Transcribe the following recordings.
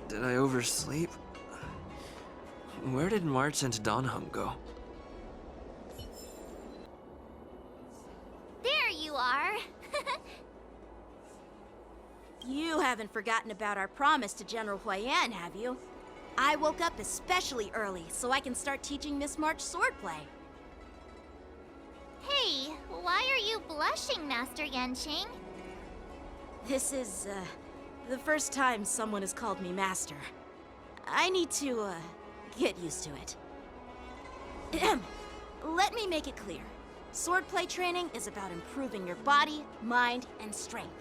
Did I oversleep? Where did March and Donhum go? There you are. You haven't forgotten about our promise to General Huayan, have you? I woke up especially early so I can start teaching Miss March swordplay. Hey, why are you blushing, Master Yanqing? This is, the first time someone has called me Master. I need to, get used to it. Ahem. Let me make it clear. Swordplay training is about improving your body, mind, and strength.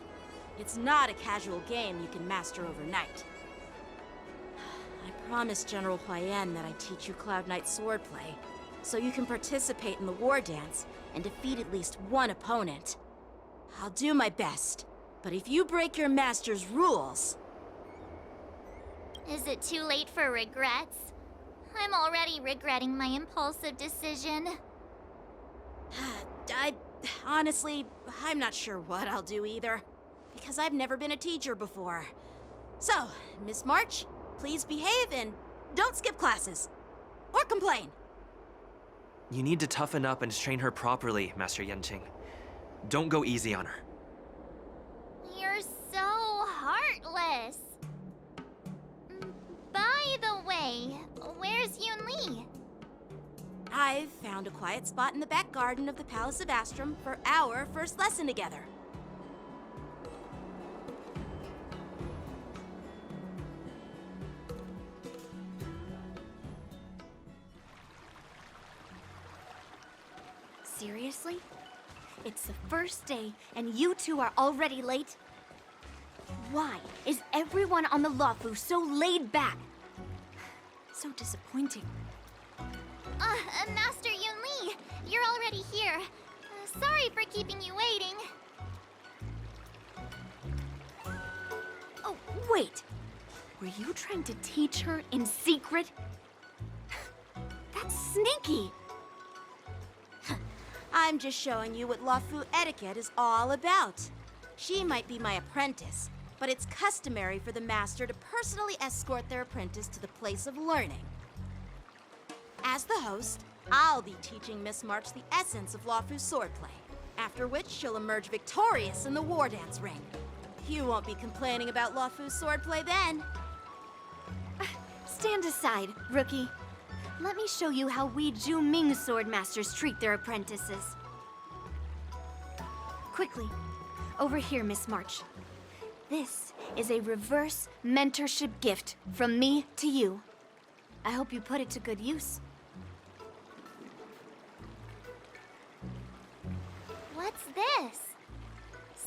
It's not a casual game you can master overnight. I promised General Huayan that I'd teach you Cloud Knight swordplay, so you can participate in the Wardance and defeat at least one opponent. I'll do my best, but if you break your master's rules... Is it too late for regrets? I'm already regretting my impulsive decision. Honestly, I'm not sure what I'll do either, because I've never been a teacher before. So, Miss March, please behave and don't skip classes. Or complain. You need to toughen up and train her properly, Master Yanqing. Don't go easy on her. You're so heartless. By the way, where's Yunli? I've found a quiet spot in the back garden of the Palace of Astrum for our first lesson together. Seriously? It's the first day, and you two are already late? Why is everyone on the Luofu so laid back? So disappointing. Master Yunli, you're already here. Sorry for keeping you waiting. Oh, wait! Were you trying to teach her in secret? That's sneaky! I'm just showing you what Luofu etiquette is all about. She might be my apprentice, but it's customary for the master to personally escort their apprentice to the place of learning. As the host, I'll be teaching Miss March the essence of Luofu's swordplay, after which she'll emerge victorious in the Wardance ring. You won't be complaining about Luofu's swordplay then. Stand aside, rookie. Let me show you how we Zhu-Ming sword masters treat their apprentices. Quickly, over here, Miss March. This is a reverse mentorship gift from me to you. I hope you put it to good use. What's this?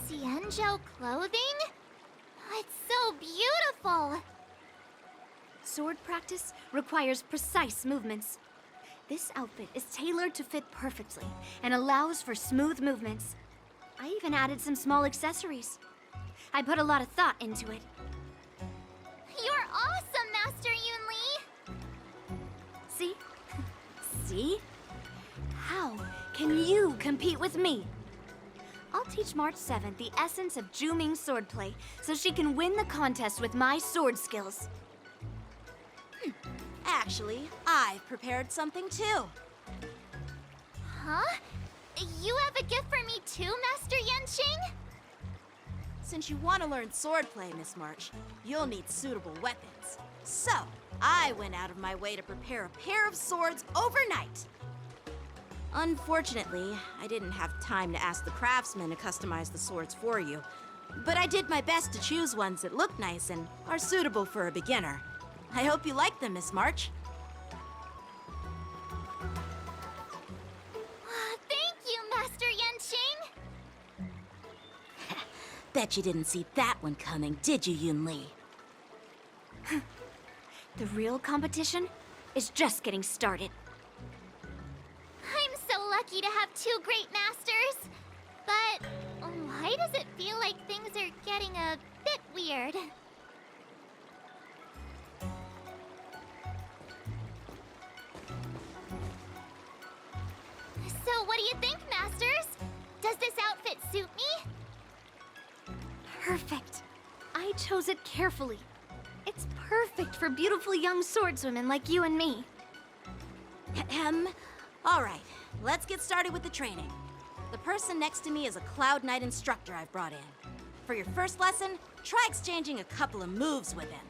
Xianzhou clothing? It's so beautiful! Sword practice requires precise movements. This outfit is tailored to fit perfectly and allows for smooth movements. I even added some small accessories. I put a lot of thought into it. You're awesome, Master Yunli! See? See? How can you compete with me? I'll teach March 7th the essence of Zhu-Ming swordplay so she can win the contest with my sword skills. Actually, I've prepared something too. Huh? You have a gift for me too, Master Yanqing? Since you want to learn swordplay, Miss March, you'll need suitable weapons. So, I went out of my way to prepare a pair of swords overnight. Unfortunately, I didn't have time to ask the craftsman to customize the swords for you. But I did my best to choose ones that look nice and are suitable for a beginner. I hope you like them, Miss March. Thank you, Master Yanqing! Bet you didn't see that one coming, did you, Yunli? The real competition is just getting started. I'm so lucky to have two great masters. But why does it feel like things are getting a bit weird? So what do you think, Masters? Does this outfit suit me? Perfect. I chose it carefully. perfect for beautiful young swordswomen like you and me. Ahem. All right, let's get started with the training. The person next to me is a Cloud Knight instructor I've brought in. For your first lesson, try exchanging a couple of moves with him.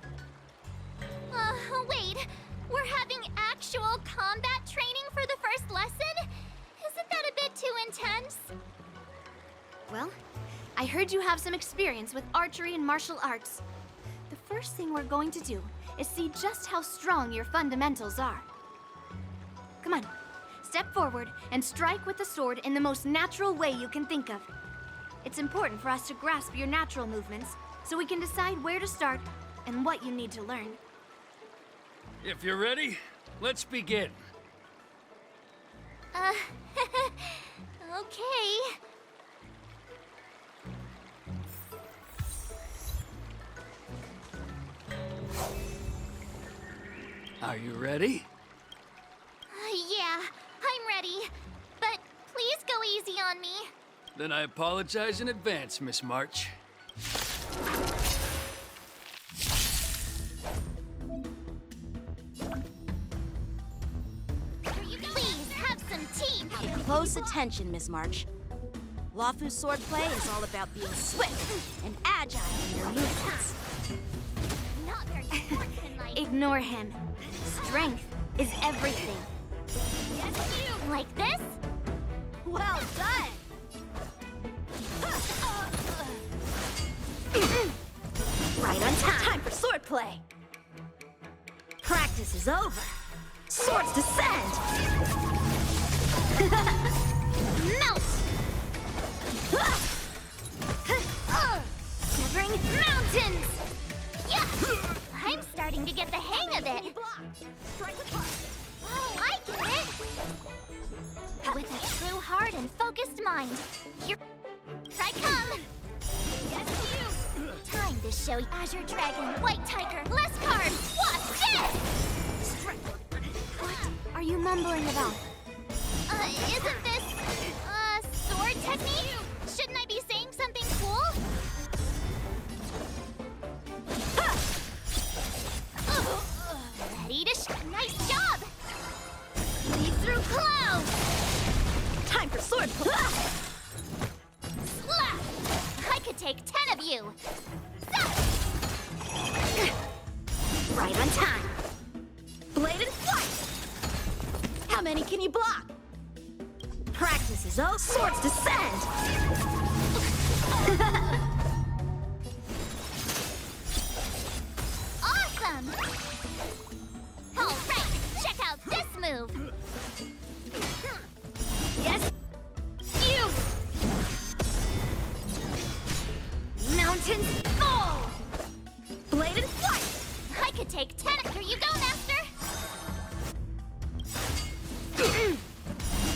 Wait. We're having actual combat training for the first lesson? Isn't that a bit too intense? Well, I heard you have some experience with archery and martial arts. The first thing we're going to do is see just how strong your fundamentals are. Come on, step forward and strike with the sword in the most natural way you can think of. It's important for us to grasp your natural movements so we can decide where to start and what you need to learn. If you're ready, let's begin. Okay. Are you ready? Yeah, I'm ready. But please go easy on me. Then I apologize in advance, Miss March. Please have some tea. Pay close attention, Miss March. Lawfu's swordplay is all about being swift and agile in your movements. Not very sportsmanlike. Ignore him. Strength is everything. Yes, you. Like this? Well done! Right on time. Time for swordplay! Practice is over. Swords descend! Melt! Severing mountains! Yeah! I'm starting to get the hang of it. Oh, I get it! With a true heart and focused mind, here I come! Yes, you! Time to show you Azure Dragon, White Tiger, less cards, watch this! What are you mumbling about? Isn't this, sword technique? Shouldn't I be saying something cool? Ready to nice job! Lead through clouds! Time for swordplay! Slap! I could take 10 of you! Right on time. Blade and flight! How many can you block? Practice is over. Swords descend! Awesome! Alright, check out this move! Yes, you! Mountains fall! Blade and flight! I could take 10. Here you go, Master!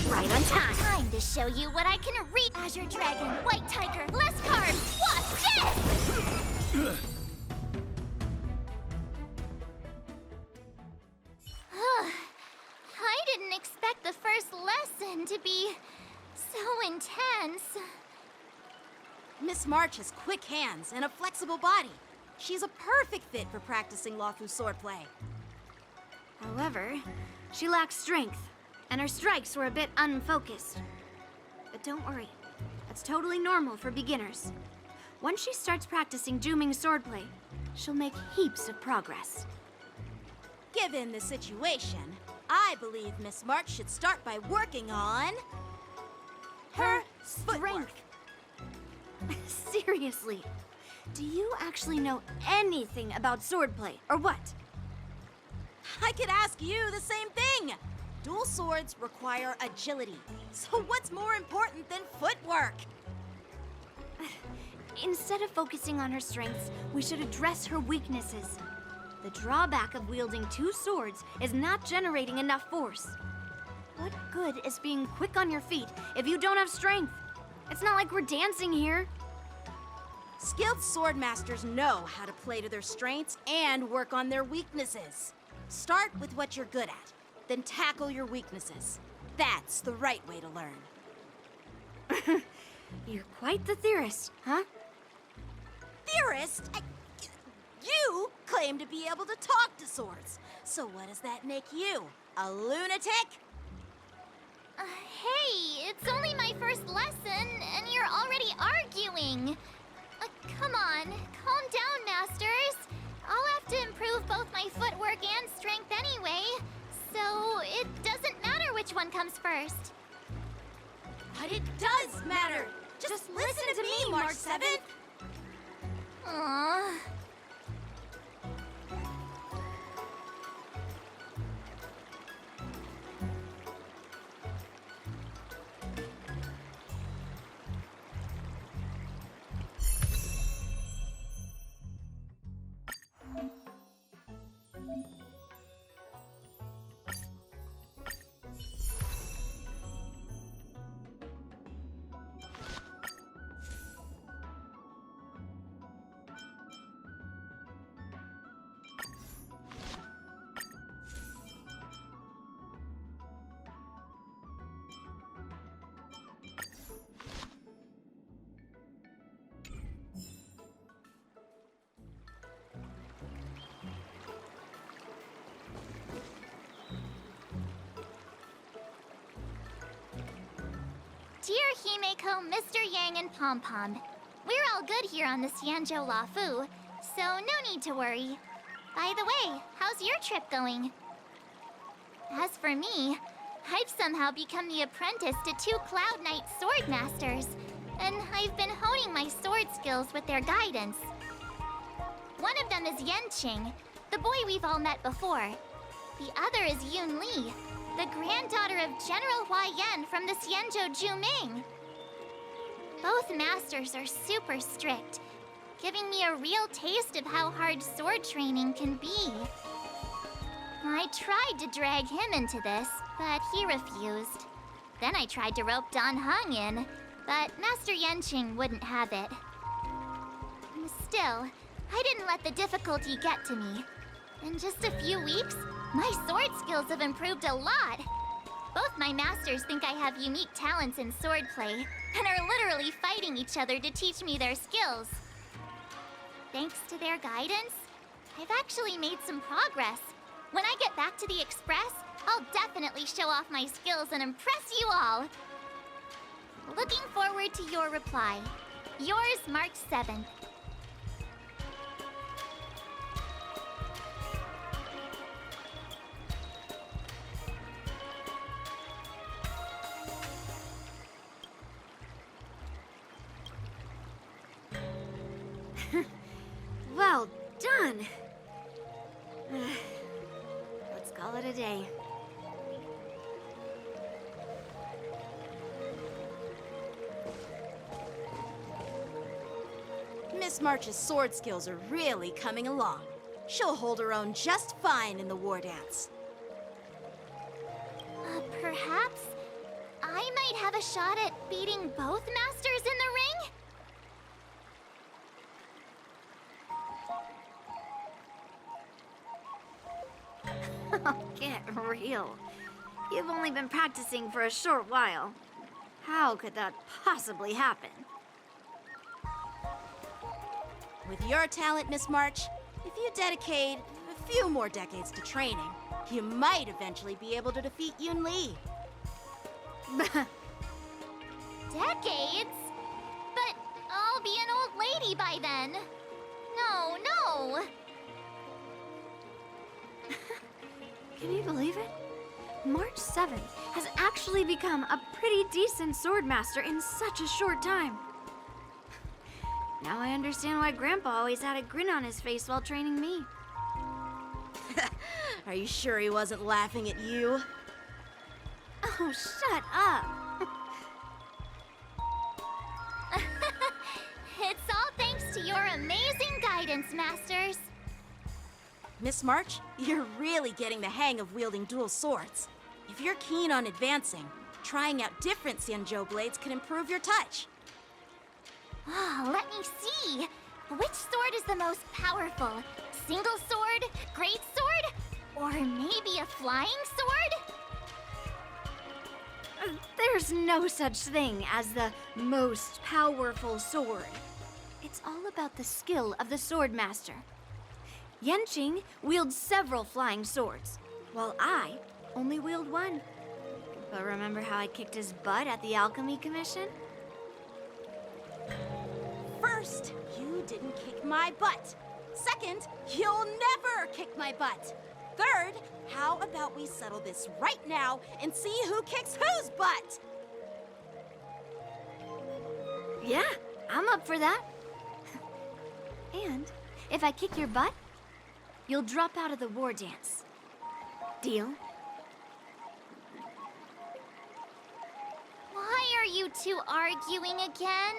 Right on time. Time to show you what I can read. Azure Dragon, White Tiger, less cards, watch this! I didn't expect the first lesson to be so intense. Miss March has quick hands and a flexible body. She's a perfect fit for practicing Lawfu swordplay. However, she lacks strength, and her strikes were a bit unfocused. But don't worry, that's totally normal for beginners. Once she starts practicing Juming swordplay, she'll make heaps of progress. Given the situation, I believe Miss March should start by working on her footwork. Seriously, do you actually know anything about swordplay, or what? I could ask you the same thing. Dual swords require agility. So what's more important than footwork? Instead of focusing on her strengths, we should address her weaknesses. The drawback of wielding two swords is not generating enough force. What good is being quick on your feet if you don't have strength? It's not like we're dancing here. Skilled sword masters know how to play to their strengths and work on their weaknesses. Start with what you're good at, then tackle your weaknesses. That's the right way to learn. You're quite the theorist, huh? Theorist? You claim to be able to talk to swords. So what does that make you? A lunatic? Hey, it's only my first lesson, and you're already arguing. Come on, calm down, Masters. I'll have to improve both my footwork and strength anyway, so it doesn't matter which one comes first. But it does matter! Just listen to me, March 7th! Aww. Dear Himeko, Mr. Yang, and Pom Pom, we're all good here on the Xianzhou Lafu, so no need to worry. By the way, how's your trip going? As for me, I've somehow become the apprentice to 2 Cloud Knight sword masters, and I've been honing my sword skills with their guidance. One of them is Yanqing, the boy we've all met before. The other is Yun Li, the granddaughter of General Hua Yan from the Xianzhou Juming. Both masters are super strict, giving me a real taste of how hard sword training can be. I tried to drag him into this, but he refused. Then I tried to rope Dan Heng in, but Master Yanqing wouldn't have it. Still, I didn't let the difficulty get to me. In just a few weeks, my sword skills have improved a lot. Both my masters think I have unique talents in swordplay, and are literally fighting each other to teach me their skills. Thanks to their guidance, I've actually made some progress. When I get back to the Express, I'll definitely show off my skills and impress you all. Looking forward to your reply. Yours, March 7th. Well done. Let's call it a day. Miss March's sword skills are really coming along. She'll hold her own just fine in the Wardance. Perhaps I might have a shot at beating both masters in the ring? Get real. You've only been practicing for a short while. How could that possibly happen? With your talent, Miss March, if you dedicate a few more decades to training, you might eventually be able to defeat Yun Li. Decades? But I'll be an old lady by then. No, no. Can you believe it? March 7th has actually become a pretty decent swordmaster in such a short time. Now I understand why Grandpa always had a grin on his face while training me. Are you sure he wasn't laughing at you? Oh, shut up! It's all thanks to your amazing guidance, Masters. Miss March, you're really getting the hang of wielding dual swords. If you're keen on advancing, trying out different Xianzhou blades can improve your touch. Oh, let me see. Which sword is the most powerful? Single sword? Great sword? Or maybe a flying sword? There's no such thing as the most powerful sword. It's all about the skill of the swordmaster. Yenqing wields several flying swords, while I only wield one. But remember how I kicked his butt at the Alchemy Commission? First, you didn't kick my butt. Second, you'll never kick my butt. Third, how about we settle this right now and see who kicks whose butt? Yeah, I'm up for that. And if I kick your butt, you'll drop out of the war dance. Deal? Why are you two arguing again?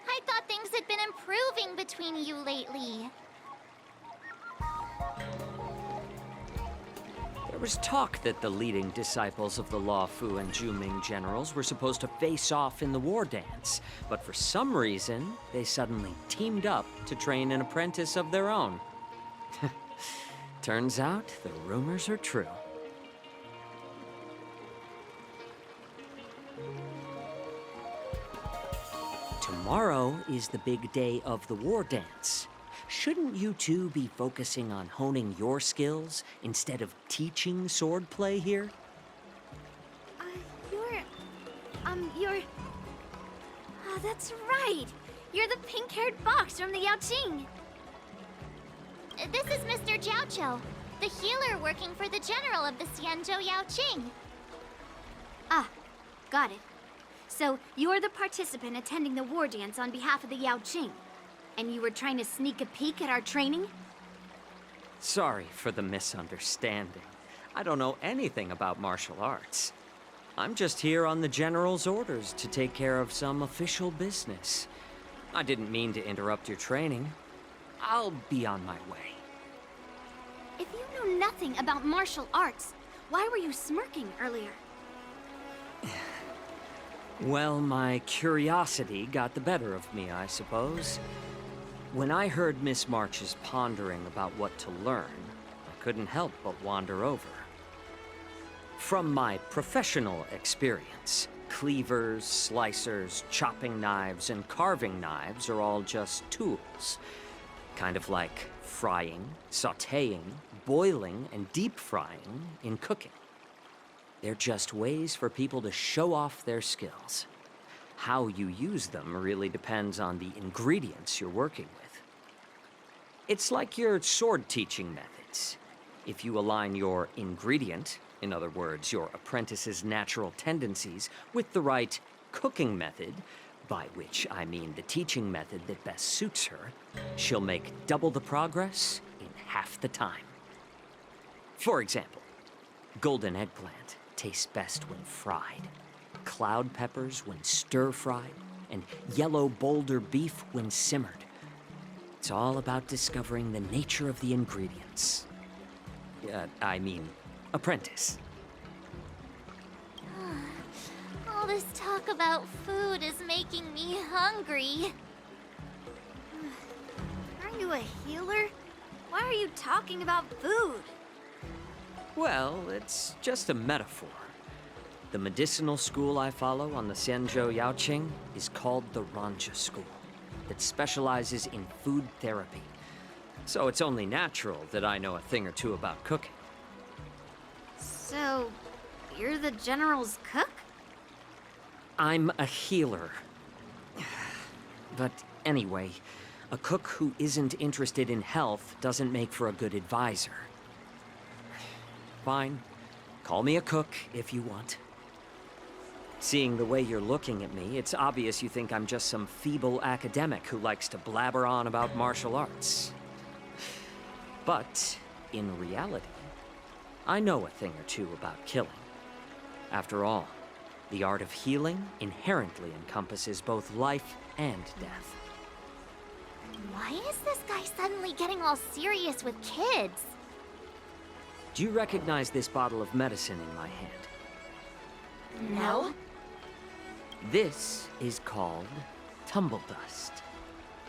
I thought things had been improving between you lately. There was talk that the leading disciples of the Law Fu and Juming generals were supposed to face off in the war dance, but for some reason, they suddenly teamed up to train an apprentice of their own. Turns out, the rumors are true. Tomorrow is the big day of the war dance. Shouldn't you two be focusing on honing your skills instead of teaching swordplay here? You're... Oh, that's right. You're the pink-haired fox from the Yaoqing. This is Mr. Jiaoqiu, the healer working for the general of the Xianzhou Yaoqing. Ah, got it. So, you're the participant attending the war dance on behalf of the Yaoqing. And you were trying to sneak a peek at our training? Sorry for the misunderstanding. I don't know anything about martial arts. I'm just here on the General's orders to take care of some official business. I didn't mean to interrupt your training. I'll be on my way. If you know nothing about martial arts, why were you smirking earlier? Well, my curiosity got the better of me, I suppose. When I heard Miss March's pondering about what to learn, I couldn't help but wander over. From my professional experience, cleavers, slicers, chopping knives, and carving knives are all just tools. Kind of like frying, sautéing, boiling, and deep frying in cooking. They're just ways for people to show off their skills. How you use them really depends on the ingredients you're working with. It's like your sword teaching methods. If you align your ingredient, in other words, your apprentice's natural tendencies, with the right cooking method, by which I mean the teaching method that best suits her, she'll make double the progress in half the time. For example, golden eggplant tastes best when fried, cloud peppers when stir-fried, and yellow boulder beef when simmered. It's all about discovering the nature of the ingredients. Apprentice. All this talk about food is making me hungry. Are you a healer? Why are you talking about food? Well, it's just a metaphor. The medicinal school I follow on the Xianzhou Yaoqing is called the Ranja School, that specializes in food therapy. So it's only natural that I know a thing or two about cooking. So, you're the General's cook? I'm a healer. But anyway, a cook who isn't interested in health doesn't make for a good advisor. Fine. Call me a cook if you want. Seeing the way you're looking at me, it's obvious you think I'm just some feeble academic who likes to blabber on about martial arts. But, in reality, I know a thing or two about killing. After all, the art of healing inherently encompasses both life and death. Why is this guy suddenly getting all serious with kids? Do you recognize this bottle of medicine in my hand? No. This is called tumble dust,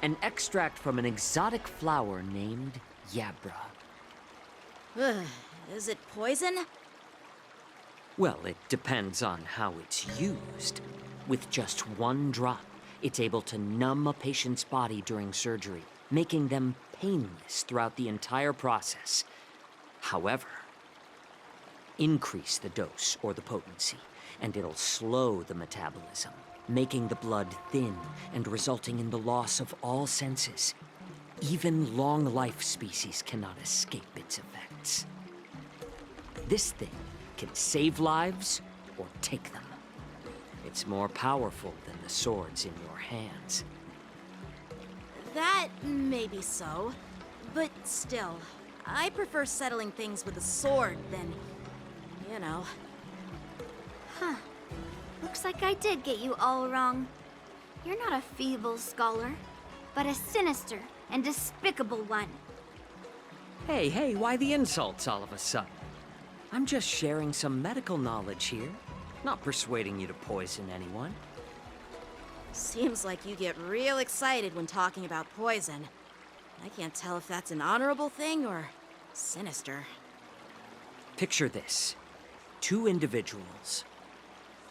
an extract from an exotic flower named Yabra. Ugh, is it poison? Well, it depends on how it's used. With just one drop, it's able to numb a patient's body during surgery making them painless throughout the entire process. However, increase the dose or the potency, and it'll slow the metabolism, making the blood thin and resulting in the loss of all senses. Even long-life species cannot escape its effects. This thing can save lives or take them. It's more powerful than the swords in your hands. That may be so, but still, I prefer settling things with a sword than, you know. Huh. Looks like I did get you all wrong. You're not a feeble scholar, but a sinister and despicable one. Hey, why the insults all of a sudden? I'm just sharing some medical knowledge here, not persuading you to poison anyone. Seems like you get real excited when talking about poison. I can't tell if that's an honorable thing or sinister. Picture this. 2 individuals.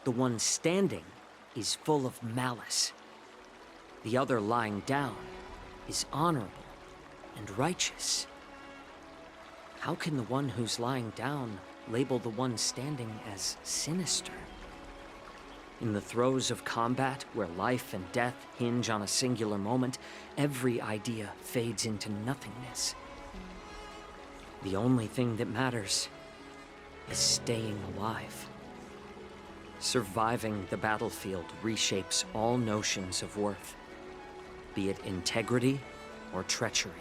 The one standing is full of malice. The other lying down is honorable and righteous. How can the one who's lying down label the one standing as sinister? In the throes of combat, where life and death hinge on a singular moment, every idea fades into nothingness. The only thing that matters is staying alive. Surviving the battlefield reshapes all notions of worth, be it integrity or treachery.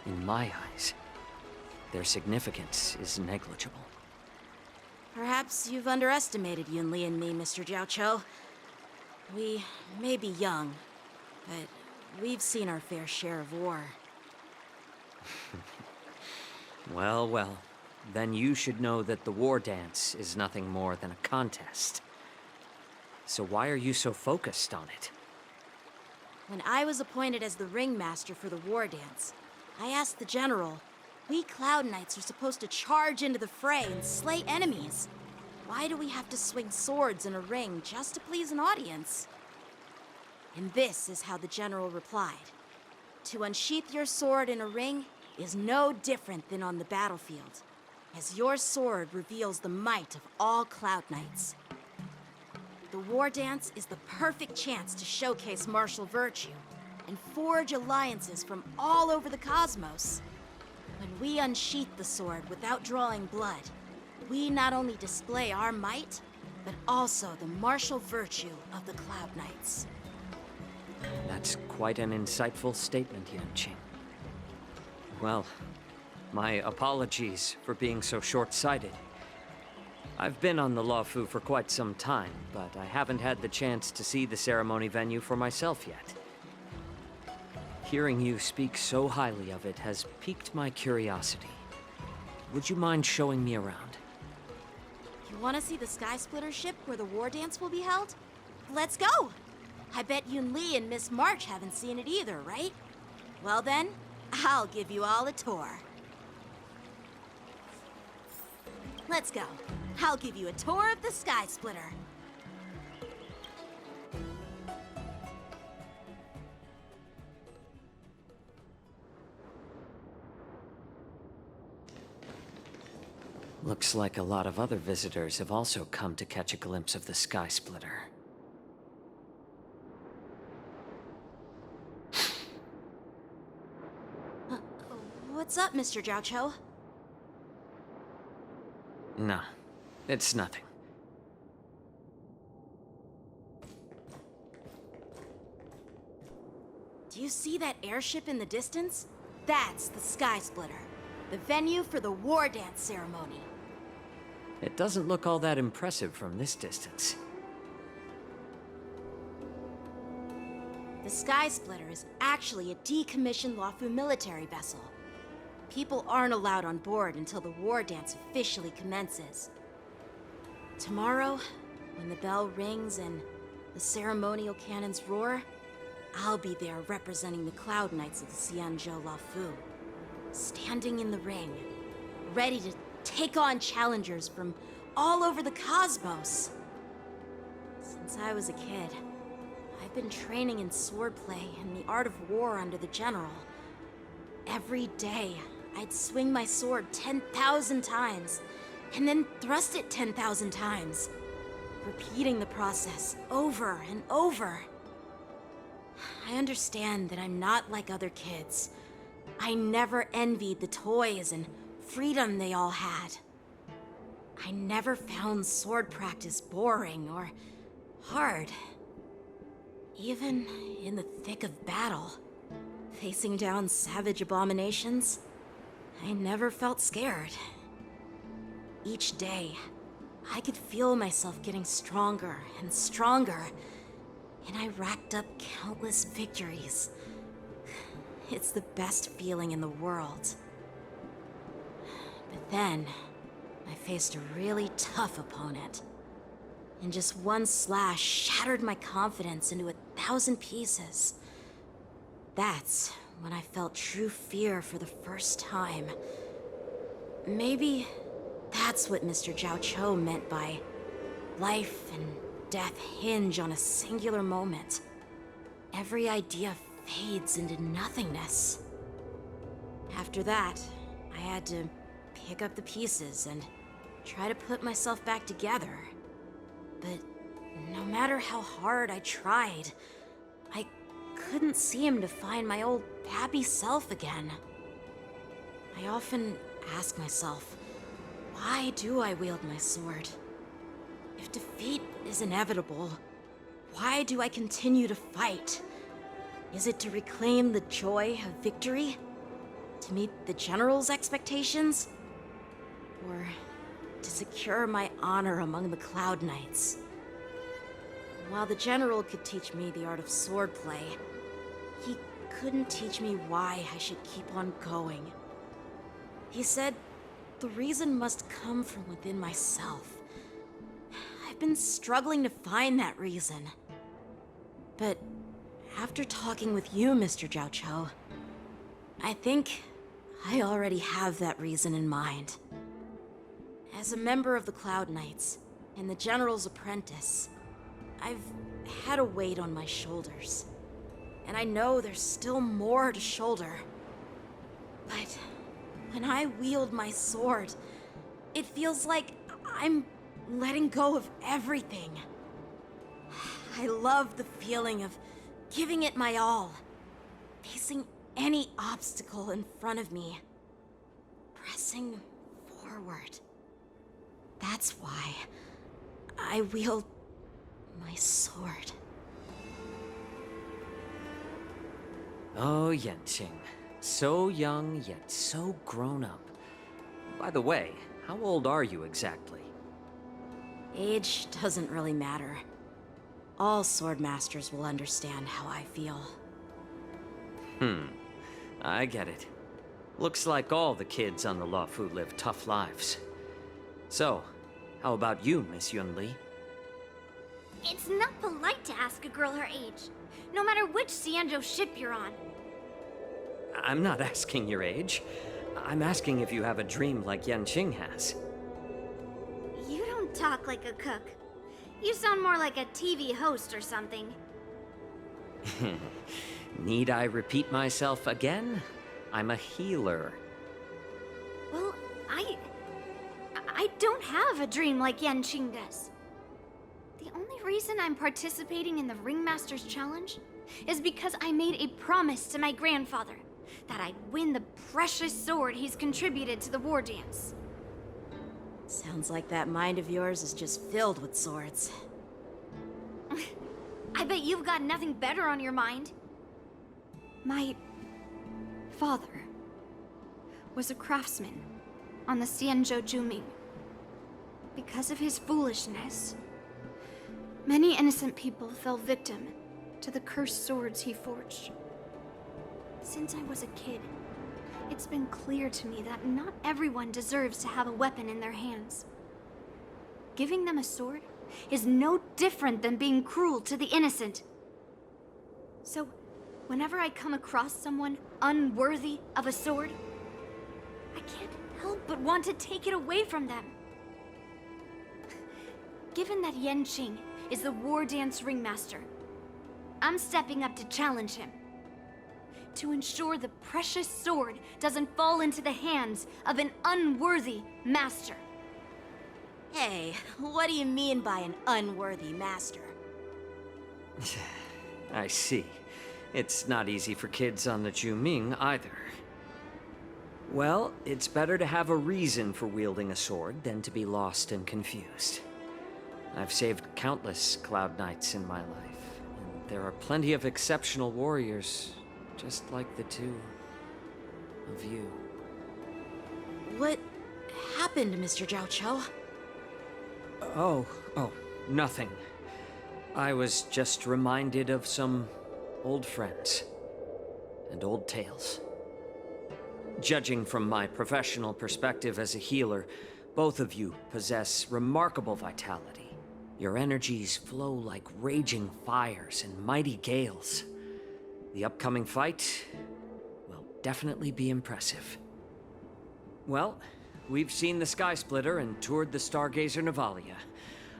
In my eyes, their significance is negligible. Perhaps you've underestimated Yunli and me, Mr. Jiaoqiu. We may be young, but we've seen our fair share of war. Well, then you should know that the Wardance is nothing more than a contest. So why are you so focused on it? When I was appointed as the ringmaster for the Wardance, I asked the general, we Cloud Knights are supposed to charge into the fray and slay enemies. Why do we have to swing swords in a ring just to please an audience? And this is how the general replied. To unsheath your sword in a ring is no different than on the battlefield, as your sword reveals the might of all Cloud Knights. The Wardance is the perfect chance to showcase martial virtue and forge alliances from all over the cosmos. When we unsheath the sword without drawing blood, we not only display our might, but also the martial virtue of the Cloud Knights. That's quite an insightful statement, Yanqing. Well, my apologies for being so short-sighted. I've been on the Luofu for quite some time, but I haven't had the chance to see the ceremony venue for myself yet. Hearing you speak so highly of it has piqued my curiosity. Would you mind showing me around? You want to see the Sky Splitter ship where the Wardance will be held? Let's go! I bet Yunli and Miss March haven't seen it either, right? Well then, I'll give you all a tour. Let's go. I'll give you a tour of the Sky Splitter. Looks like a lot of other visitors have also come to catch a glimpse of the Sky Splitter. What's up, Mr. Jiaoqiu? No, it's nothing. Do you see that airship in the distance? That's the Sky Splitter, the venue for the Wardance ceremony. It doesn't look all that impressive from this distance. The Sky Splitter is actually a decommissioned Luofu military vessel. People aren't allowed on board until the Wardance officially commences. Tomorrow, when the bell rings and the ceremonial cannons roar, I'll be there representing the Cloud Knights of the Xianzhou Luofu, standing in the ring, ready to take on challengers from all over the cosmos. Since I was a kid, I've I've been training in swordplay and the art of war under the general. Every day, I'd swing my sword 10,000 times, and then thrust it 10,000 times, repeating the process over and over. I understand that I'm not like other kids. I never envied the toys and freedom they all had. I never found sword practice boring or hard. Even in the thick of battle, facing down savage abominations, I never felt scared. Each day, I could feel myself getting stronger and stronger, and I racked up countless victories. It's the best feeling in the world. But then, I faced a really tough opponent, and just one slash shattered my confidence into 1,000 pieces. That's when I felt true fear for the first time. Maybe that's what Mr. Zhao Cho meant by life and death hinge on a singular moment. Every idea fades into nothingness. After that, I had to pick up the pieces and try to put myself back together. But no matter how hard I tried, I couldn't seem to find my old happy self again. I often ask myself, why do I wield my sword? If defeat is inevitable, why do I continue to fight? Is it to reclaim the joy of victory? To meet the General's expectations? Or to secure my honor among the Cloud Knights? While the General could teach me the art of swordplay, he couldn't teach me why I should keep on going. He said the reason must come from within myself. I've been struggling to find that reason. But after talking with you, Mr. Zhao Cho, I think I already have that reason in mind. As a member of the Cloud Knights and the General's apprentice, I've had a weight on my shoulders. And I know there's still more to shoulder. But when I wield my sword, it feels like I'm letting go of everything. I love the feeling of giving it my all, facing any obstacle in front of me, pressing forward. That's why I wield my sword. Oh, Yenqing. So young, yet so grown up. By the way, how old are you exactly? Age doesn't really matter. All sword masters will understand how I feel. I get it. Looks like all the kids on the Luofu live tough lives. So, how about you, Miss Yunli? It's not polite to ask a girl her age, no matter which Xianzhou ship you're on. I'm not asking your age. I'm asking if you have a dream like Yenqing has. You don't talk like a cook. You sound more like a TV host or something. Need I repeat myself again? I'm a healer. Well, I don't have a dream like Yenqing does. The only reason I'm participating in the Ringmaster's Challenge is because I made a promise to my grandfather that I'd win the precious sword he's contributed to the Wardance. Sounds like that mind of yours is just filled with swords. I bet you've got nothing better on your mind. My father was a craftsman on the Xianzhou Juming. Because of his foolishness, many innocent people fell victim to the cursed swords he forged. Since I was a kid, it's been clear to me that not everyone deserves to have a weapon in their hands. Giving them a sword is no different than being cruel to the innocent. So, whenever I come across someone unworthy of a sword, I can't help but want to take it away from them. Given that Yenqing is the Wardance Ringmaster, I'm stepping up to challenge him. To ensure the precious sword doesn't fall into the hands of an unworthy master. Hey, what do you mean by an unworthy master? I see. It's not easy for kids on the Juming either. Well, it's better to have a reason for wielding a sword than to be lost and confused. I've saved countless Cloud Knights in my life, and there are plenty of exceptional warriors, just like the two of you. What happened, Mr. Zhao Cho? Oh, nothing. I was just reminded of some old friends and old tales. Judging from my professional perspective as a healer, both of you possess remarkable vitality. Your energies flow like raging fires and mighty gales. The upcoming fight will definitely be impressive. Well, we've seen the Sky Splitter and toured the Stargazer Navalia.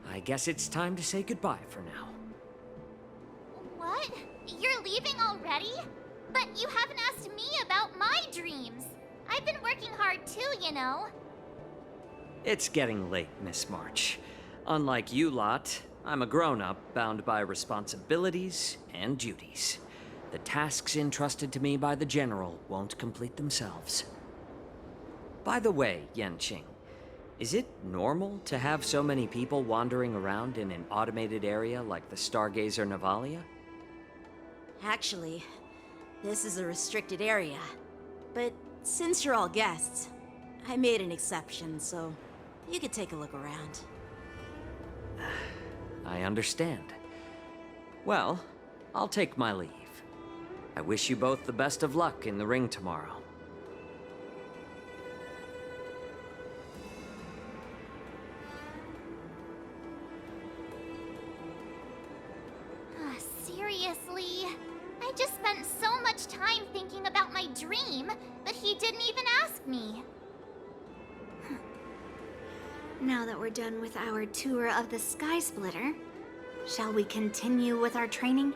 I guess it's time to say goodbye for now. What? You're leaving already? But you haven't asked me about my dreams. I've been working hard too, you know. It's getting late, Miss March. Unlike you lot, I'm a grown-up bound by responsibilities and duties. The tasks entrusted to me by the General won't complete themselves. By the way, Yanqing, is it normal to have so many people wandering around in an automated area like the Stargazer Navalia? Actually, this is a restricted area. But since you're all guests, I made an exception, so you could take a look around. I understand. Well, I'll take my leave. I wish you both the best of luck in the ring tomorrow. Seriously? I just spent so much time thinking about my dream, but he didn't even ask me. Now that we're done with our tour of the Sky Splitter, shall we continue with our training?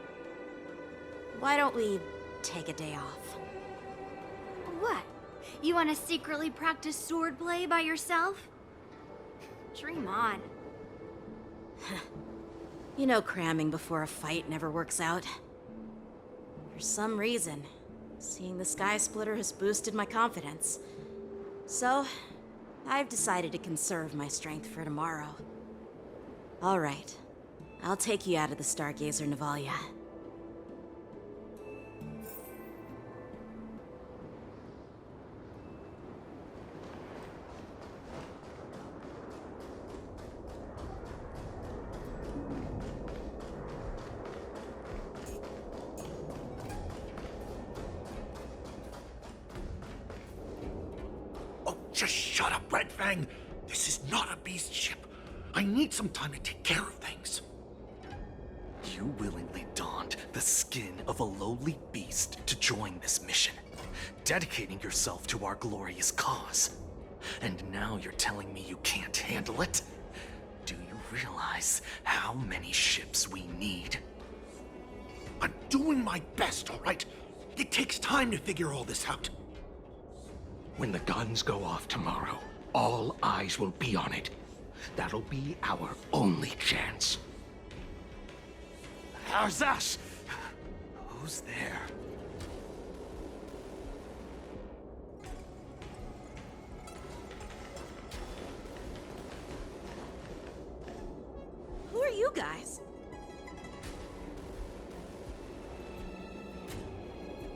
Why don't we take a day off? What? You want to secretly practice swordplay by yourself? Dream on. You know cramming before a fight never works out. For some reason, seeing the Sky Splitter has boosted my confidence. So, I've decided to conserve my strength for tomorrow. All right, I'll take you out of the Stargazer Navalia. Just shut up, Red Fang! This is not a beast ship. I need some time to take care of things. You willingly donned the skin of a lowly beast to join this mission, dedicating yourself to our glorious cause. And now you're telling me you can't handle it? Do you realize how many ships we need? I'm doing my best, all right? It takes time to figure all this out. When the guns go off tomorrow, all eyes will be on it. That'll be our only chance. Arzash! Who's there? Who are you guys?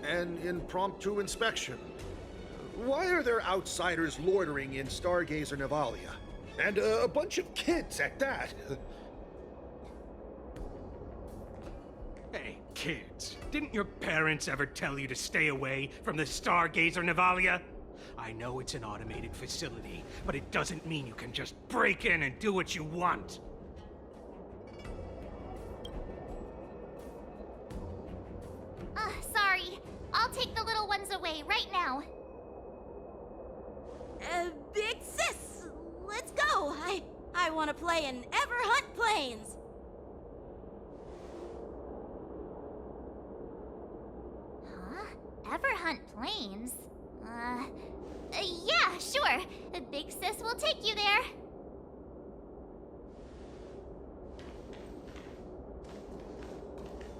An impromptu inspection. Why are there outsiders loitering in Stargazer Navalia? And a bunch of kids at that. Hey, kids, didn't your parents ever tell you to stay away from the Stargazer Navalia? I know it's an automated facility, but it doesn't mean you can just break in and do what you want. Sorry. I'll take the little ones away right now. Big sis, let's go. I want to play in Ever Hunt Plains. ever hunt planes? Yeah, sure. Big Sis will take you there.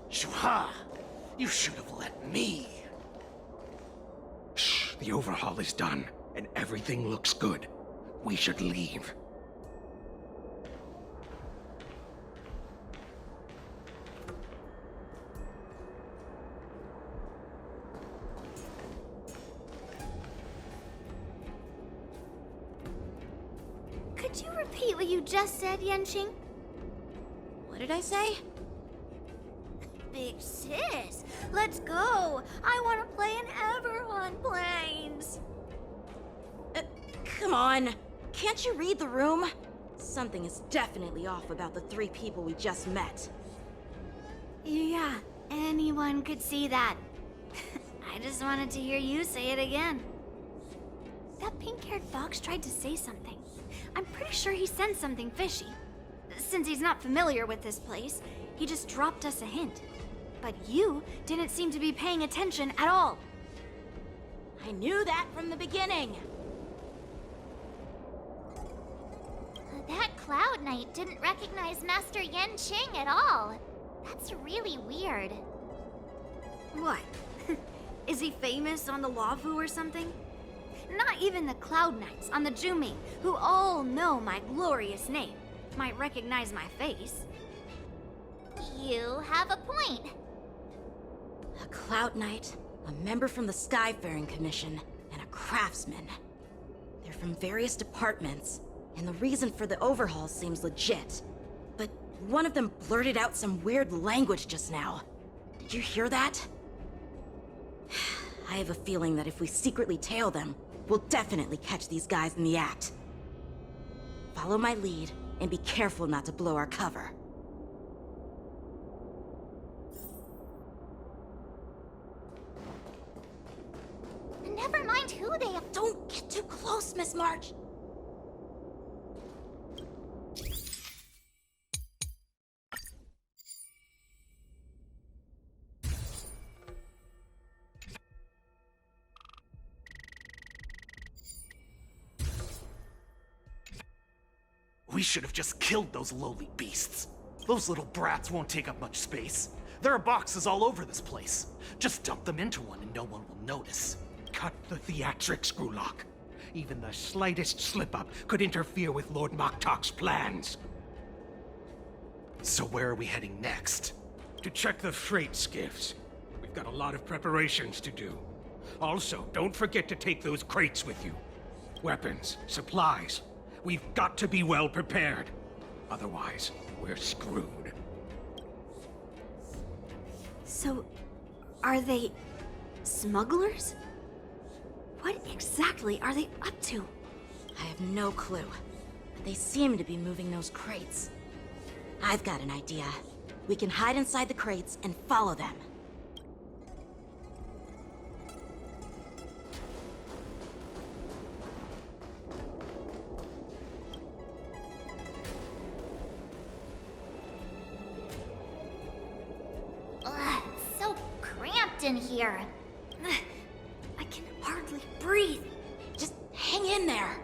Shuha! You should have let me. Shh, the overhaul is done, and everything looks good. We should leave. Could you repeat what you just said, Yenqing? What did I say? Big Sis, let's go. I want to play in ever on planes. Come on. Can't you read the room? Something is definitely off about the 3 people we just met. Yeah, anyone could see that. I just wanted to hear you say it again. That pink-haired fox tried to say something. I'm pretty sure he sensed something fishy. Since he's not familiar with this place, he just dropped us a hint. But you didn't seem to be paying attention at all. I knew that from the beginning. That Cloud Knight didn't recognize Master Yenqing at all. That's really weird. What? Is he famous on the Lavu or something? Not even the Cloud Knights on the Juming, who all know my glorious name, might recognize my face. You have a point. A Cloud Knight, a member from the Skyfaring Commission, and a craftsman. They're from various departments, and the reason for the overhaul seems legit. But one of them blurted out some weird language just now. Did you hear that? I have a feeling that if we secretly tail them, we'll definitely catch these guys in the act. Follow my lead, and be careful not to blow our cover. Never mind who they are. Don't get too close, Miss March. We should have just killed those lowly beasts. Those little brats won't take up much space. There are boxes all over this place. Just dump them into one and no one will notice. Cut the theatrics, Grulok. Even the slightest slip-up could interfere with Lord Moktok's plans. So where are we heading next? To check the freight skiffs. We've got a lot of preparations to do. Also, don't forget to take those crates with you. Weapons, supplies. We've got to be well prepared. Otherwise, we're screwed. So, are they smugglers? What exactly are they up to? I have no clue. But they seem to be moving those crates. I've got an idea. We can hide inside the crates and follow them. Ugh, it's so cramped in here. I can hardly breathe. Just hang in there.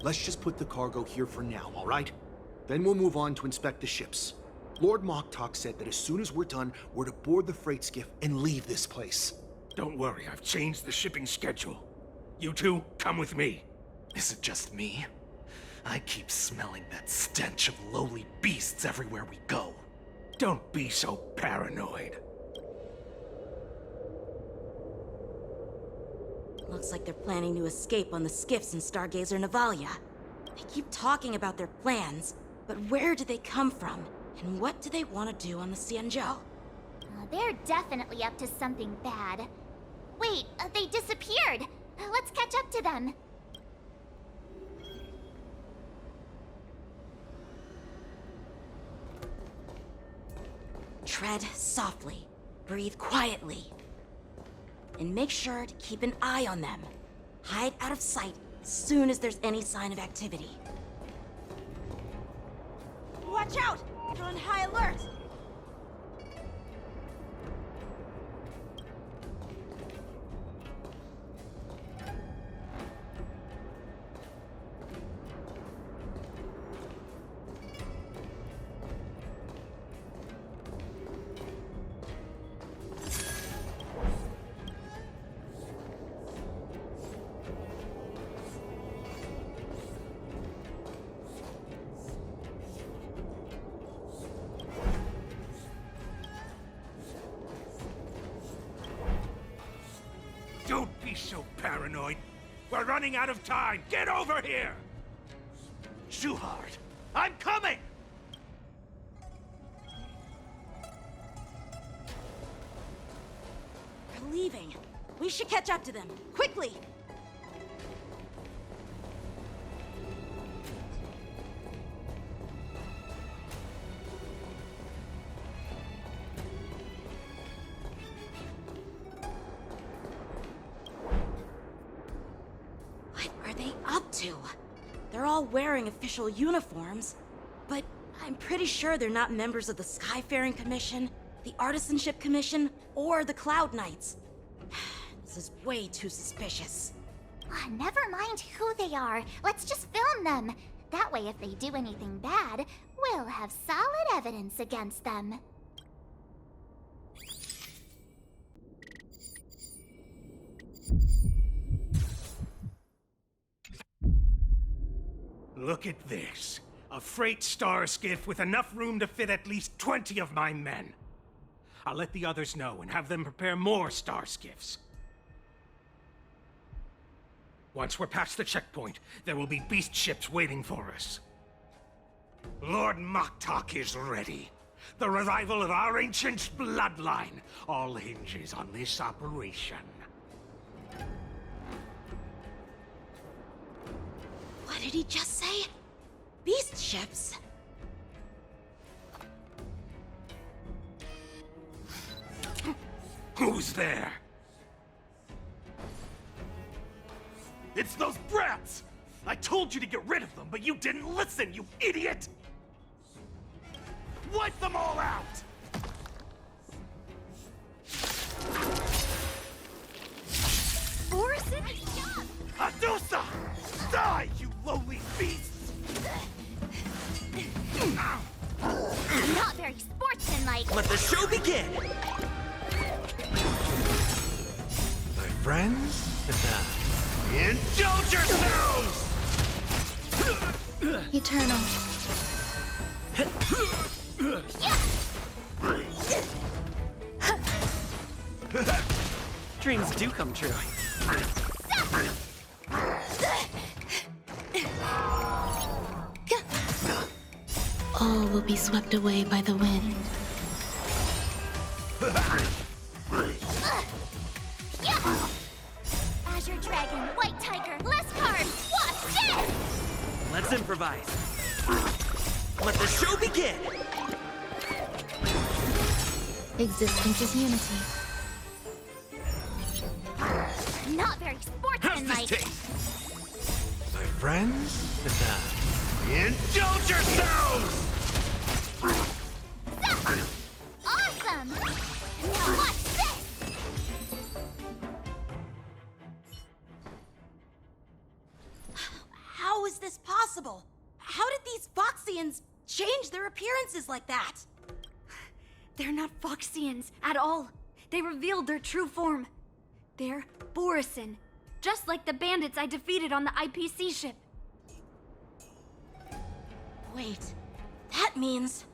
Let's just put the cargo here for now, all right? Then we'll move on to inspect the ships. Lord Moktok said that as soon as we're done, we're to board the freight skiff and leave this place. Don't worry, I've changed the shipping schedule. You two, come with me. Is it just me? I keep smelling that stench of lowly beasts everywhere we go. Don't be so paranoid. Looks like they're planning to escape on the skiffs in Stargazer Navalia. They keep talking about their plans, but where do they come from? And what do they want to do on the Xianzhou? They're definitely up to something bad. Wait, they disappeared. Let's catch up to them. Tread softly, breathe quietly, and make sure to keep an eye on them. Hide out of sight as soon as there's any sign of activity. Watch out! You're on high alert! Don't be so paranoid. We're running out of time. Get over here! Shuhard, I'm coming! They're leaving. We should catch up to them. Quickly! What are they up to? They're all wearing official uniforms, but I'm pretty sure they're not members of the Skyfaring Commission, the Artisanship Commission, or the Cloud Knights. This is way too suspicious. Never mind who they are. Let's just film them. That way, if they do anything bad, we'll have solid evidence against them. Look at this. A freight star skiff with enough room to fit at least 20 of my men. I'll let the others know and have them prepare more star skiffs. Once we're past the checkpoint, there will be beast ships waiting for us. Lord Moktok is ready. The revival of our ancient bloodline all hinges on this operation. What did he just say? Beast ships? Who's there? It's those brats! I told you to get rid of them, but you didn't listen, you idiot! Wipe them all out! Orson? Adusa! Die, you lowly beasts! Not very sportsmanlike. Let the show begin! My friends? Indulge yourselves! Eternal. Dreams do come true. All will be swept away by the wind. Azure Dragon, White Tiger, less cards. Watch this! Let's improvise. Let the show begin! Existence is unity. Not very How's this sportsmanlike. taste? My friends? Indulge yourselves! Awesome! Now watch this! How is this possible? How did these Foxians change their appearances like that? They're not Foxians at all. They revealed their true form. They're Borison, just like the bandits I defeated on the IPC ship. Wait, that means...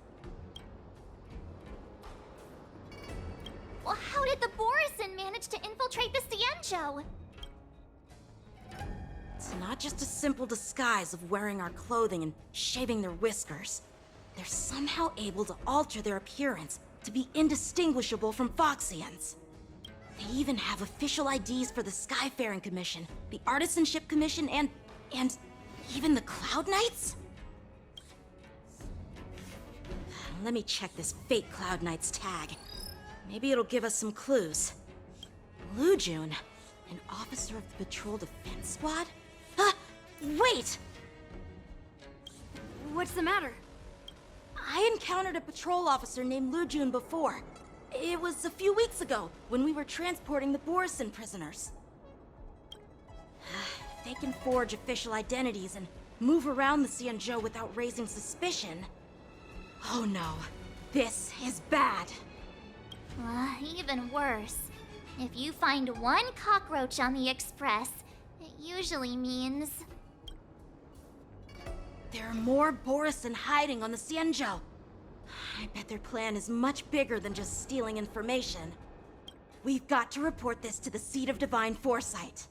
Well, how did the Borison manage to infiltrate the Cienjo? It's not just a simple disguise of wearing our clothing and shaving their whiskers. They're somehow able to alter their appearance to be indistinguishable from Foxians. They even have official IDs for the Skyfaring Commission, the Artisanship Commission, and even the Cloud Knights? Let me check this fake Cloud Knight's tag. Maybe it'll give us some clues. Lujun, an officer of the Patrol Defense Squad? Wait! What's the matter? I encountered a patrol officer named Lujun before. It was a few weeks ago, when we were transporting the Borison prisoners. If they can forge official identities and move around the Xianzhou without raising suspicion... Oh no, this is bad. Even worse. If you find one cockroach on the Express, it usually means... There are more Borison hiding on the Xianzhou. I bet their plan is much bigger than just stealing information. We've got to report this to the Seat of Divine Foresight.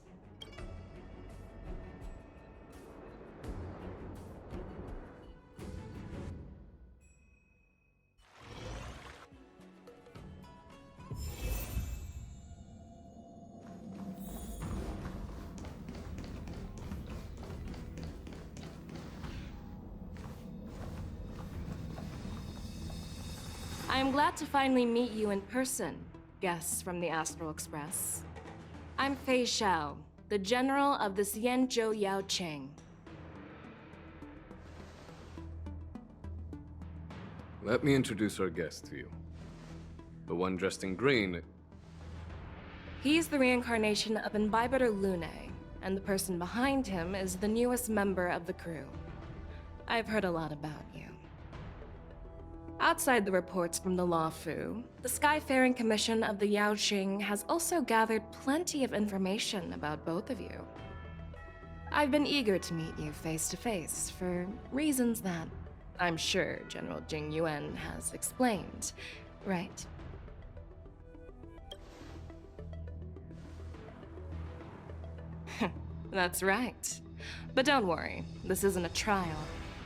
I am glad to finally meet you in person, guests from the Astral Express. I'm Fei Xiao, the General of the Xianzhou Yaocheng. Let me introduce our guest to you. The one dressed in green. He's the reincarnation of Imbibitor Lune, and the person behind him is the newest member of the crew. I've heard a lot about you. Outside the reports from the Luofu, the Skyfaring Commission of the Yaoxing has also gathered plenty of information about both of you. I've been eager to meet you face to face for reasons that I'm sure General Jing Yuan has explained, right? That's right. But don't worry, this isn't a trial.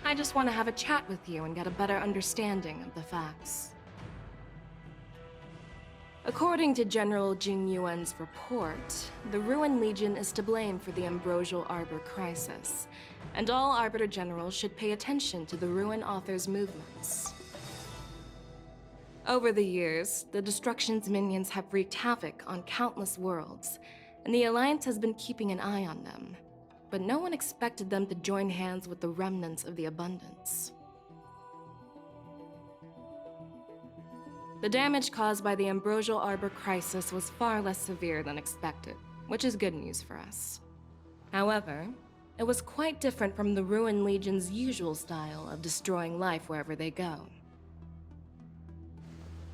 I just want to have a chat with you and get a better understanding of the facts. According to General Jing Yuan's report, the Ruin Legion is to blame for the Ambrosial Arbor crisis, and all Arbiter Generals should pay attention to the Ruin Author's movements. Over the years, the Destruction's minions have wreaked havoc on countless worlds, and the Alliance has been keeping an eye on them. But no one expected them to join hands with the remnants of the Abundance. The damage caused by the Ambrosial Arbor crisis was far less severe than expected, which is good news for us. However, it was quite different from the Ruin Legion's usual style of destroying life wherever they go.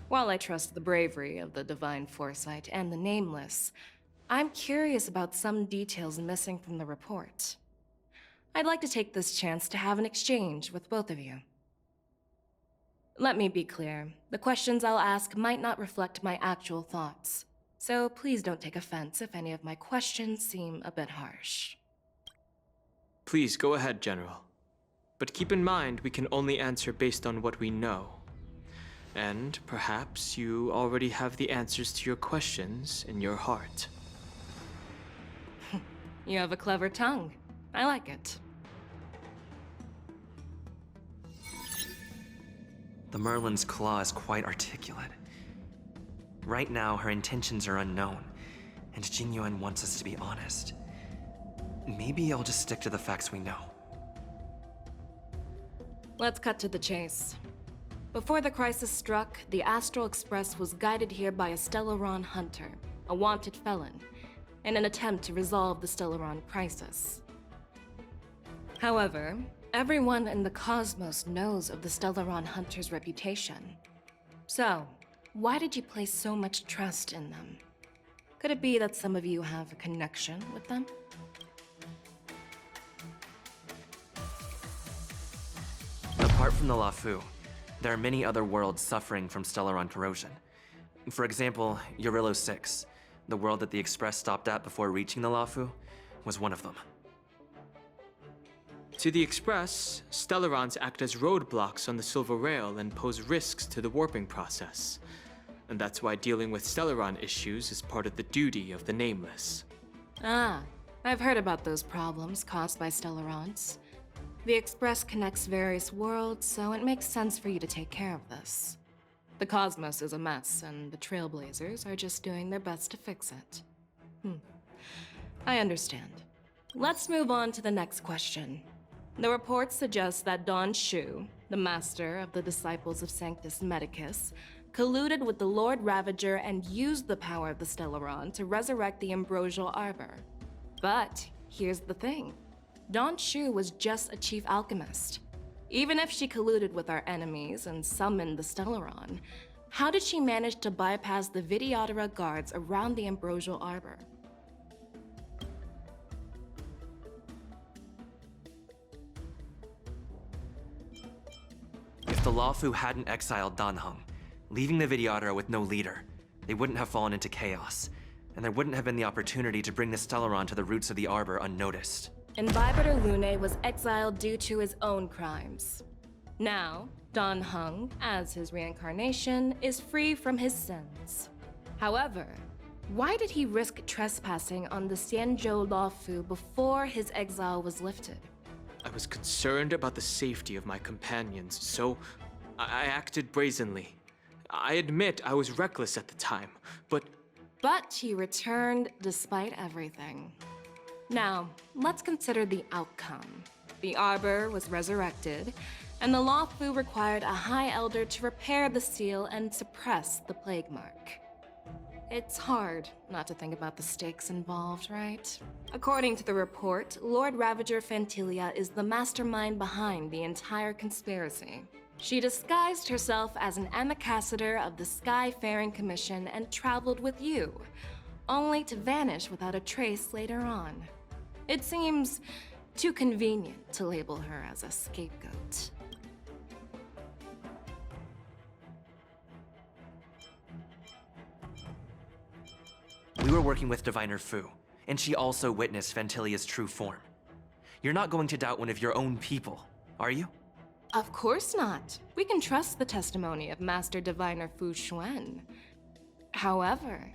While I trust the bravery of the Divine Foresight and the Nameless, I'm curious about some details missing from the report. I'd like to take this chance to have an exchange with both of you. Let me be clear, the questions I'll ask might not reflect my actual thoughts, so please don't take offense if any of my questions seem a bit harsh. Please go ahead, General. But keep in mind we can only answer based on what we know. And perhaps you already have the answers to your questions in your heart. You have a clever tongue. I like it. The Merlin's claw is quite articulate. Right now, her intentions are unknown, and Jing Yuan wants us to be honest. Maybe I'll just stick to the facts we know. Let's cut to the chase. Before the crisis struck, the Astral Express was guided here by a Stellaron hunter, a wanted felon, in an attempt to resolve the Stellaron crisis. However, everyone in the cosmos knows of the Stellaron hunter's reputation. So, why did you place so much trust in them? Could it be that some of you have a connection with them? Apart from the Luofu, there are many other worlds suffering from Stellaron corrosion. For example, Eurillo 6, the world that the Express stopped at before reaching the Luofu, was one of them. To the Express, Stellarons act as roadblocks on the Silver Rail and pose risks to the warping process. And that's why dealing with Stellaron issues is part of the duty of the Nameless. Ah, I've heard about those problems caused by Stellarons. The Express connects various worlds, so it makes sense for you to take care of this. The cosmos is a mess, and the Trailblazers are just doing their best to fix it. I understand. Let's move on to the next question. The report suggests that Don Shu, the master of the Disciples of Sanctus Medicus, colluded with the Lord Ravager and used the power of the Stellaron to resurrect the Ambrosial Arbor. But here's the thing. Don Shu was just a chief alchemist. Even if she colluded with our enemies and summoned the Stellaron, how did she manage to bypass the Videodora guards around the Ambrosial Arbor? If the Lawfu hadn't exiled Dan Heng, leaving the Videodora with no leader, they wouldn't have fallen into chaos, and there wouldn't have been the opportunity to bring the Stellaron to the roots of the Arbor unnoticed. Imbibitor Lune was exiled due to his own crimes. Now, Dan Heng, as his reincarnation, is free from his sins. However, why did he risk trespassing on the Xianzhou Lawfu before his exile was lifted? I was concerned about the safety of my companions, so I acted brazenly. I admit I was reckless at the time, but he returned despite everything. Now, let's consider the outcome. The Arbor was resurrected, and the Lawfu required a High Elder to repair the seal and suppress the Plague Mark. It's hard not to think about the stakes involved, right? According to the report, Lord Ravager Fantilia is the mastermind behind the entire conspiracy. She disguised herself as an ambassador of the Skyfaring Commission and traveled with you, only to vanish without a trace later on. It seems too convenient to label her as a scapegoat. We were working with Diviner Fu, and she also witnessed Fantilia's true form. You're not going to doubt one of your own people, are you? Of course not. We can trust the testimony of Master Diviner Fu Xuan. However,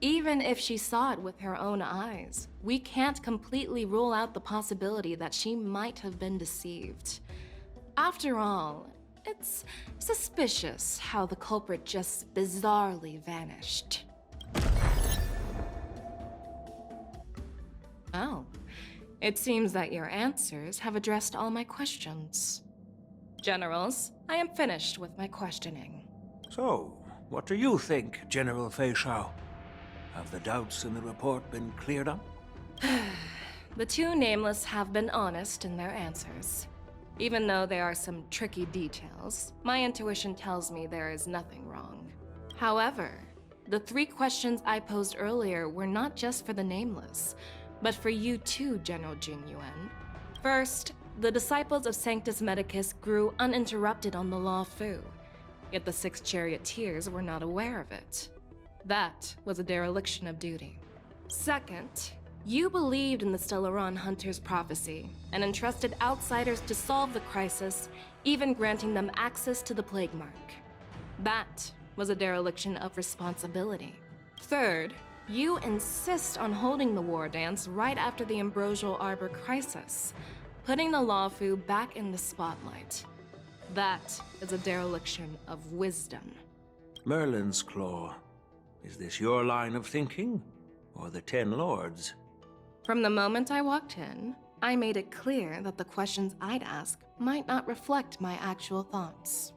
even if she saw it with her own eyes, we can't completely rule out the possibility that she might have been deceived. After all, it's suspicious how the culprit just bizarrely vanished. Oh, it seems that your answers have addressed all my questions. Generals, I am finished with my questioning. So, what do you think, General Fei Shao? Have the doubts in the report been cleared up? The two Nameless have been honest in their answers. Even though there are some tricky details, my intuition tells me there is nothing wrong. However, the 3 questions I posed earlier were not just for the Nameless, but for you too, General Jing Yuan. First, the Disciples of Sanctus Medicus grew uninterrupted on the Lawfu, yet the 6 charioteers were not aware of it. That was a dereliction of duty. Second, you believed in the Stellaron Hunter's prophecy and entrusted outsiders to solve the crisis, even granting them access to the Plague Mark. That was a dereliction of responsibility. Third, you insist on holding the Wardance right after the Ambrosial Arbor crisis, putting the Lawfu back in the spotlight. That is a dereliction of wisdom. Merlin's Claw. Is this your line of thinking, or the 10 Lords? From the moment I walked in, I made it clear that the questions I'd ask might not reflect my actual thoughts.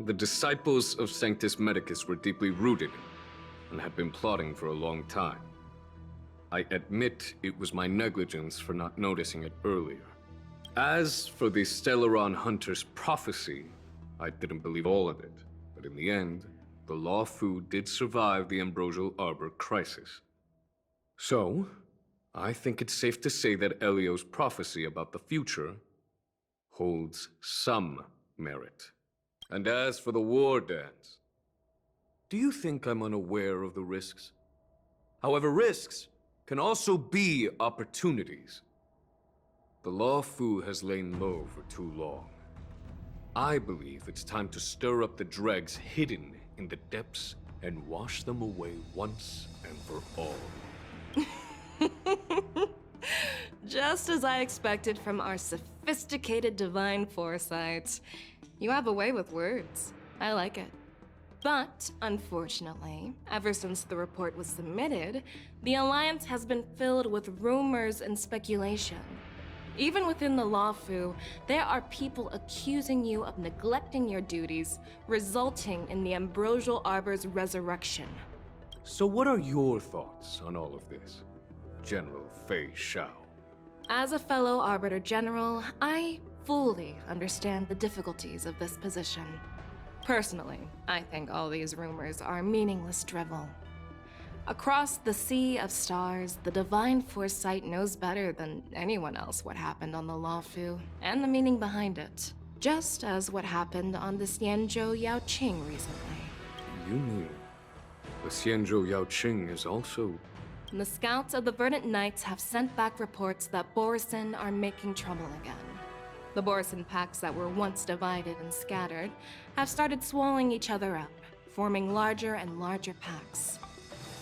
The Disciples of Sanctus Medicus were deeply rooted and had been plotting for a long time. I admit it was my negligence for not noticing it earlier. As for the Stellaron Hunter's prophecy, I didn't believe all of it, but in the end, the Lawfu did survive the Ambrosial Arbor crisis. So, I think it's safe to say that Elio's prophecy about the future holds some merit. And as for the Wardance, do you think I'm unaware of the risks? However, risks can also be opportunities. The Lawfu has lain low for too long. I believe it's time to stir up the dregs hidden in the depths and wash them away once and for all. Just as I expected from our sophisticated divine foresight. You have a way with words. I like it. But, unfortunately, ever since the report was submitted, the Alliance has been filled with rumors and speculation. Even within the Lawfu, there are people accusing you of neglecting your duties, resulting in the Ambrosial Arbor's resurrection. So what are your thoughts on all of this, General Fei Shao? As a fellow Arbiter General, I fully understand the difficulties of this position. Personally, I think all these rumors are meaningless drivel. Across the sea of stars, the Divine Foresight knows better than anyone else what happened on the Lawfu, and the meaning behind it. Just as what happened on the Xianzhou Yaoqing recently. You mean the Xianzhou Yaoqing is also... The scouts of the Verdant Knights have sent back reports that Borisin are making trouble again. The Borisin packs that were once divided and scattered have started swallowing each other up, forming larger and larger packs.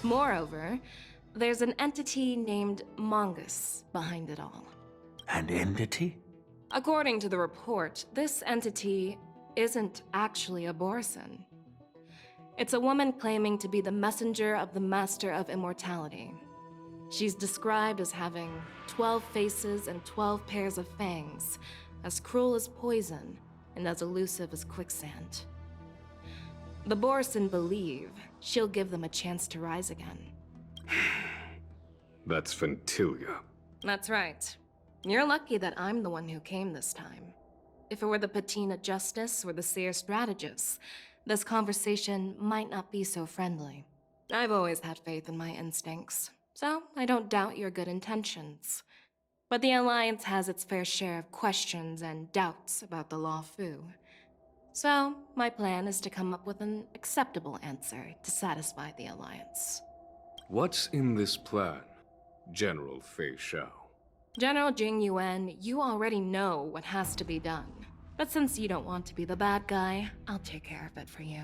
Moreover, there's an entity named Mongus behind it all. An entity? According to the report, this entity isn't actually a Borisin. It's a woman claiming to be the messenger of the Master of Immortality. She's described as having 12 faces and 12 pairs of fangs, as cruel as poison, and as elusive as quicksand. The Borisin believe she'll give them a chance to rise again. That's Ventilia. That's right. You're lucky that I'm the one who came this time. If it were the Patina Justice or the Seer Strategist, this conversation might not be so friendly. I've always had faith in my instincts, so I don't doubt your good intentions. But the Alliance has its fair share of questions and doubts about the Lawfu. So, my plan is to come up with an acceptable answer to satisfy the Alliance. What's in this plan, General Fei Shao? General Jing Yuan, you already know what has to be done. But since you don't want to be the bad guy, I'll take care of it for you.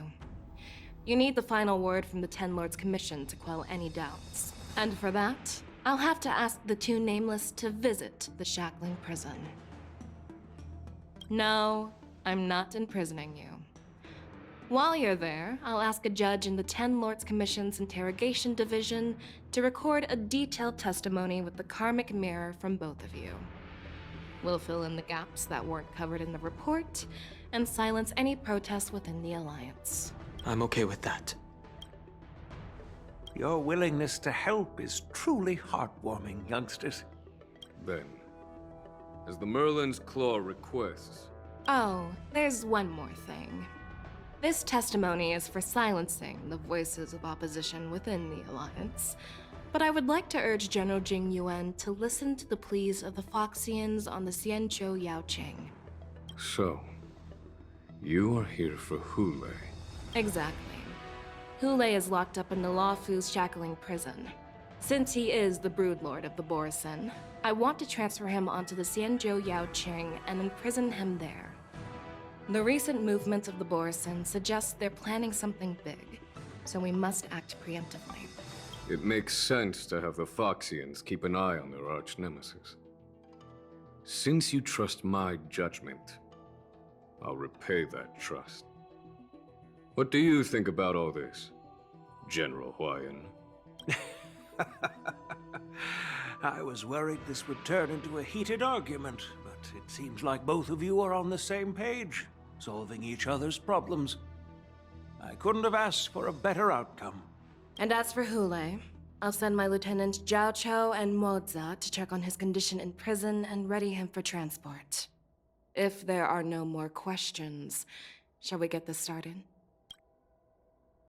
You need the final word from the Ten Lords Commission to quell any doubts. And for that, I'll have to ask the two Nameless to visit the Shackling prison. No, I'm not imprisoning you. While you're there, I'll ask a judge in the Ten Lords Commission's Interrogation Division to record a detailed testimony with the karmic mirror from both of you. We'll fill in the gaps that weren't covered in the report, and silence any protests within the Alliance. I'm okay with that. Your willingness to help is truly heartwarming, youngsters. Then, as the Merlin's Claw requests... Oh, there's one more thing. This testimony is for silencing the voices of opposition within the Alliance, but I would like to urge General Jing Yuan to listen to the pleas of the Foxians on the Xianzhou Yaoqing. So, you are here for Hule. Exactly. Hule is locked up in the Lawfu's Shackling prison. Since he is the broodlord of the Borisin, I want to transfer him onto the Xianzhou Yaoqing and imprison him there. The recent movements of the Borisin suggest they're planning something big, so we must act preemptively. It makes sense to have the Foxians keep an eye on their arch-nemesis. Since you trust my judgment, I'll repay that trust. What do you think about all this, General Huayan? I was worried this would turn into a heated argument, but it seems like both of you are on the same page, solving each other's problems. I couldn't have asked for a better outcome. And as for Hule, I'll send my lieutenants Zhao Chou and Moza to check on his condition in prison and ready him for transport. If there are no more questions, shall we get this started?